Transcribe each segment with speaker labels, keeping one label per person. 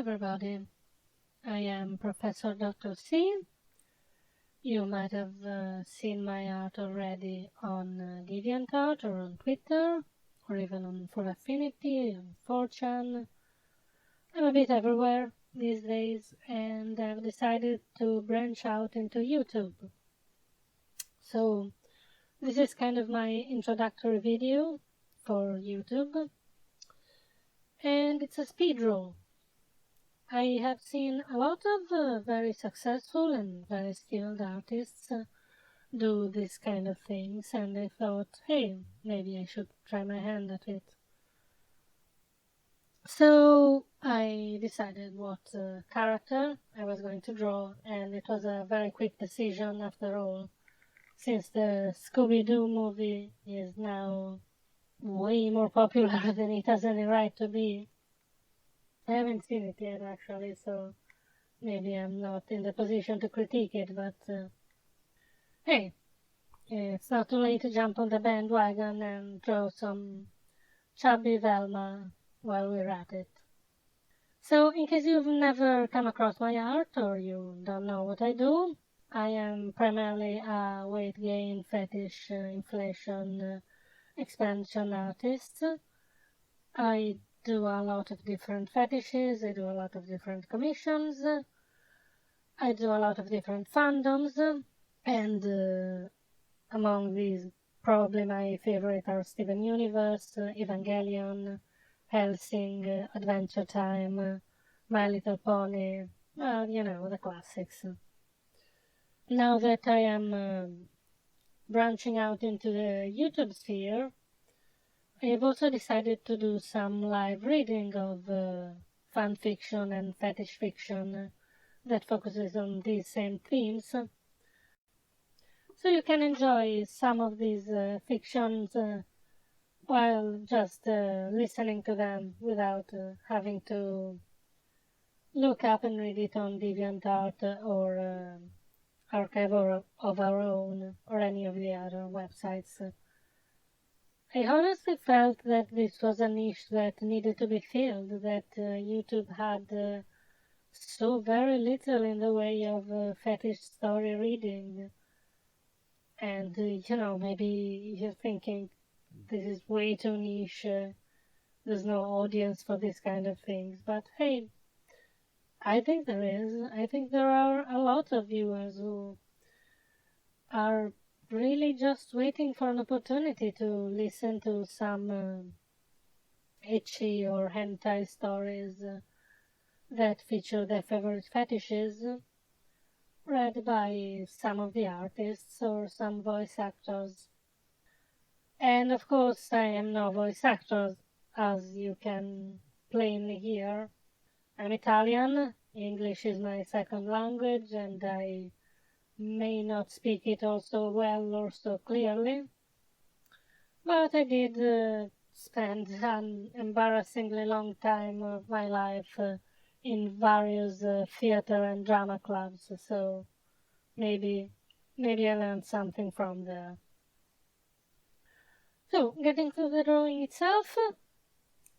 Speaker 1: everybody. I am Professor Dr. C. You might have seen my art already on DeviantArt or on Twitter, or even on For Affinity, on 4chan. I'm a bit everywhere these days, and I've decided to branch out into YouTube. So this is kind of my introductory video for YouTube, and it's a speeddraw. I have seen a lot of very successful and very skilled artists do this kind of things, and I thought, hey, maybe I should try my hand at it. So I decided what character I was going to draw, and it was a very quick decision after all, since the Scooby-Doo movie is now way more popular than it has any right to be. I haven't seen it yet, actually, so maybe I'm not in the position to critique it, but hey, it's not too late to jump on the bandwagon and draw some chubby Velma while we're at it. So, in case you've never come across my art or you don't know what I do, I am primarily a weight gain, fetish, inflation, expansion artist. I do a lot of different fetishes, I do a lot of different commissions, I do a lot of different fandoms, and among these, probably my favorite are Steven Universe, Evangelion, Hellsing, Adventure Time, My Little Pony, the classics. Now that I am branching out into the YouTube sphere, I have also decided to do some live reading of fan fiction and fetish fiction that focuses on these same themes. So you can enjoy some of these fictions while just listening to them without having to look up and read it on DeviantArt or Archive of Our Own or any of the other websites. I honestly felt that this was a niche that needed to be filled, that YouTube had so very little in the way of fetish story reading. And, maybe you're thinking, this is way too niche, there's no audience for this kind of things. But hey, I think there is. I think there are a lot of viewers who are really just waiting for an opportunity to listen to some ecchi or hentai stories that feature their favorite fetishes, read by some of the artists or some voice actors. And of course, I am no voice actor, as you can plainly hear. I'm Italian, English is my second language, and I may not speak it all so well or so clearly, but I did spend an embarrassingly long time of my life in various theater and drama clubs, so maybe I learned something from there. So, getting to the drawing itself,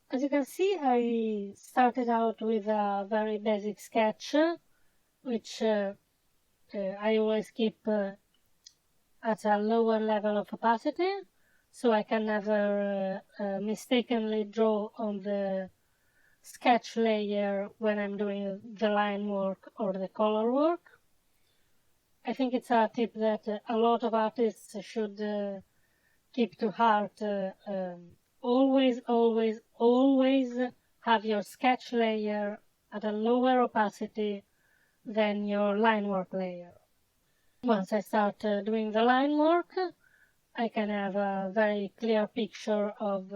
Speaker 1: as you can see, I started out with a very basic sketch, which I always keep at a lower level of opacity, so I can never mistakenly draw on the sketch layer when I'm doing the line work or the color work. I think it's a tip that a lot of artists should keep to heart. Always have your sketch layer at a lower opacity than your line work layer. Once I start doing the line work, I can have a very clear picture of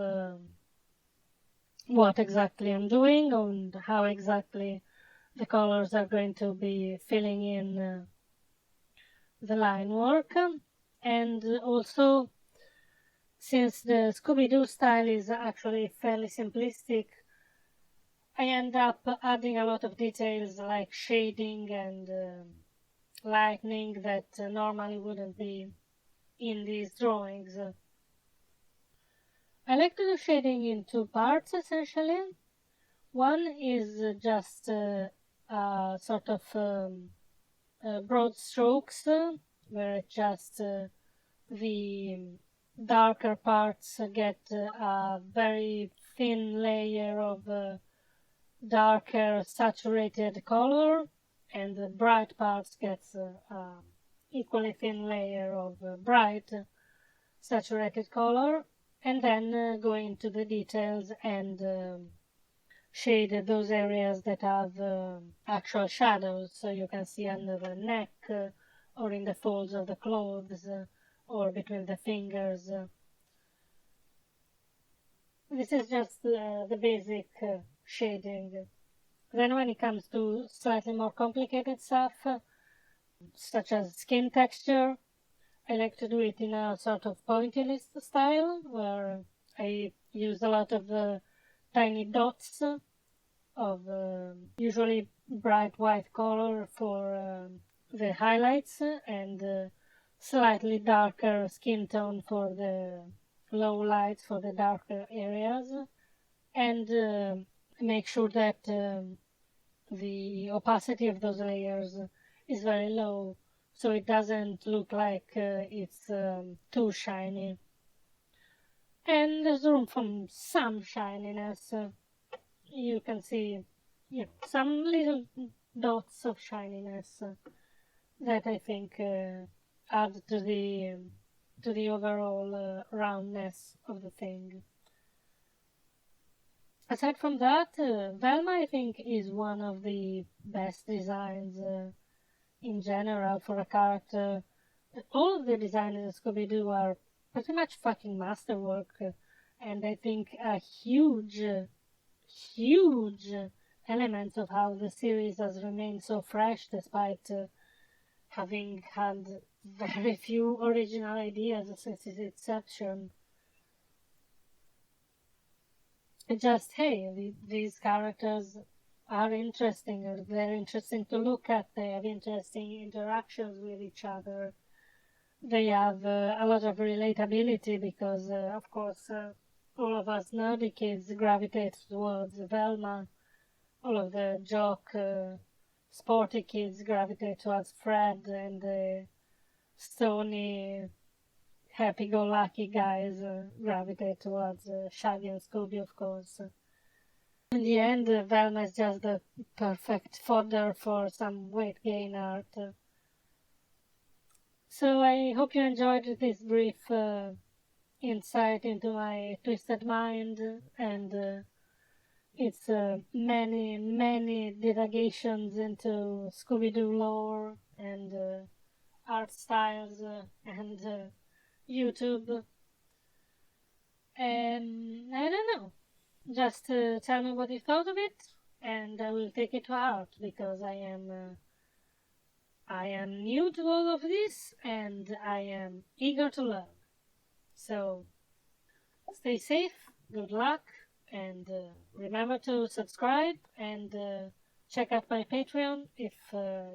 Speaker 1: what exactly I'm doing and how exactly the colors are going to be filling in the line work. And also, since the Scooby-Doo style is actually fairly simplistic, I end up adding a lot of details like shading and lightning that normally wouldn't be in these drawings. I like to do shading in two parts, essentially. One is just sort of broad strokes, where it just the darker parts get a very thin layer of darker saturated color, and the bright parts get equally thin layer of bright saturated color, and then go into the details and shade those areas that have actual shadows, so you can see under the neck or in the folds of the clothes or between the fingers. This is just the basic shading. Then when it comes to slightly more complicated stuff, such as skin texture, I like to do it in a sort of pointillist style, where I use a lot of tiny dots of usually bright white color for the highlights, and slightly darker skin tone for the low lights, for the darker areas, and make sure that the opacity of those layers is very low, so it doesn't look like it's too shiny. And there's room for some shininess. You can see some little dots of shininess that I think add to the overall roundness of the thing. Aside from that, Velma, I think, is one of the best designs in general for a character. All of the designs in Scooby-Doo are pretty much fucking masterwork, and I think a huge element of how the series has remained so fresh despite having had very few original ideas since its inception. Just, hey, these characters are interesting, they're interesting to look at, they have interesting interactions with each other, they have a lot of relatability because, of course, all of us nerdy kids gravitate towards Velma, all of the jock, sporty kids gravitate towards Fred, and the stony, happy-go-lucky guys gravitate towards Shaggy and Scooby, of course. In the end, Velma is just the perfect fodder for some weight gain art. So I hope you enjoyed this brief insight into my twisted mind and its many divagations into Scooby-Doo lore and art styles and YouTube. And I don't know, just tell me what you thought of it, and I will take it to heart, because I am new to all of this, and I am eager to learn. So, stay safe, good luck, and remember to subscribe and check out my Patreon if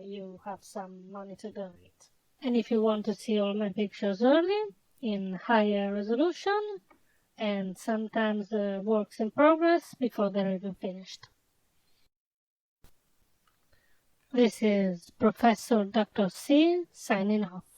Speaker 1: you have some money to donate. And if you want to see all my pictures early, in higher resolution, and sometimes works in progress before they're even finished. This is Professor Dr. C signing off.